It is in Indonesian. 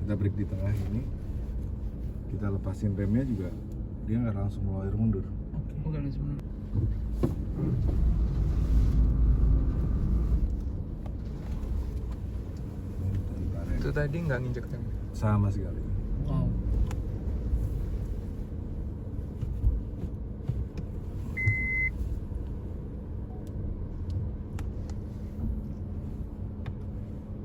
kita break di tengah ini, kita lepasin remnya juga, dia nggak langsung melawir mundur. Bukan langsung. Bentar, Itu tadi nggak nginjek rem. sama sekali. Wow.